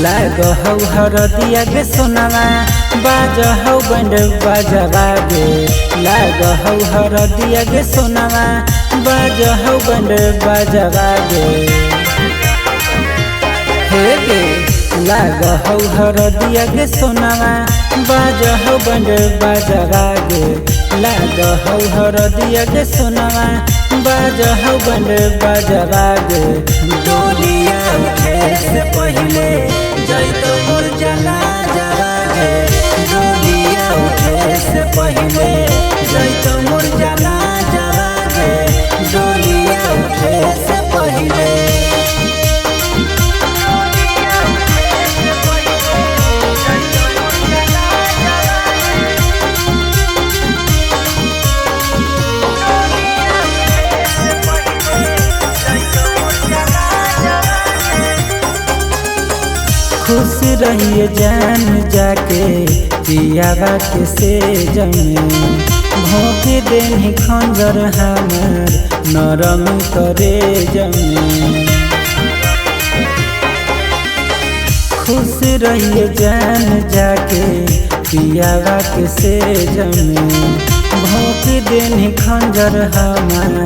लाग हौ हरदिया गे सोनावा बाज हौ बैंड बाजवा गे लाग हौ हरदिया गे सोनावा बाज हौ बैंड बाजवा गे हे गे लाग हौ हरदिया गे सोनावा बाज हौ बैंड बाजवा गे लाग हौ हरदिया गे सोनावा बाज हौ बैंड बाजवा गे डोलिया उठे से पहले जैतो मोर जनाजा गे डोलिया उठे से पहले जैतो मोर जनाजा गे डोलिया उठे से पहले खुश रहिए जान जाके पियावा के से जमे भोंके देनी खंजर हमार नरम करे जमे खुश रहिए जान जाके पियावा के से जमे भोंके देनी खंजर हमार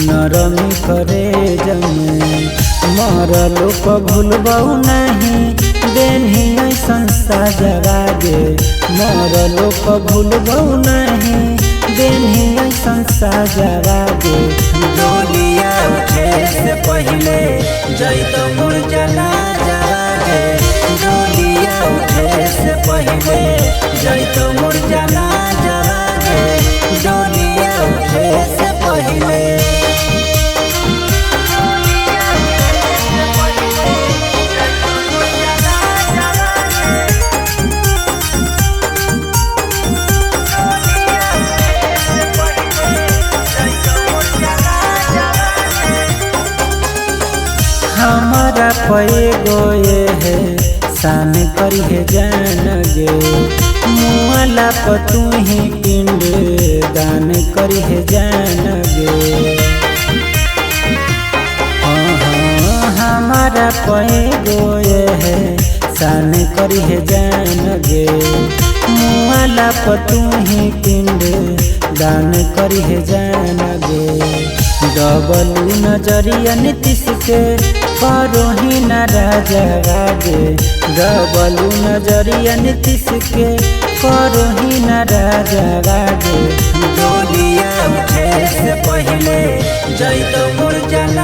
नरम करे जमे मरलो प भूलबऊ नहीं देनी ऐसन साजवा गे मरलो प भूलबऊ नहीं देनी ऐसन साजवा गे डोलिया उठे से पहले जैतो मोर जनाजा गे डोलिया उठे से पहले जैतो मोर जनाजा गे डोलिया उठे से पहले हमारा पे गोए है सान करी है जान गे मुआला प तू ही पिंड दान करी है जान गे हमारा पे गोए है सान करी है जान गे मुआला प तू ही पिंड दान करी है जान गे डबलू नजरिया नीतीश के करो ही न राजा गे डबलू नजरिया नीतीश के करो ही न राजा गे डोलिया उठे से पहले जैतो मोर जना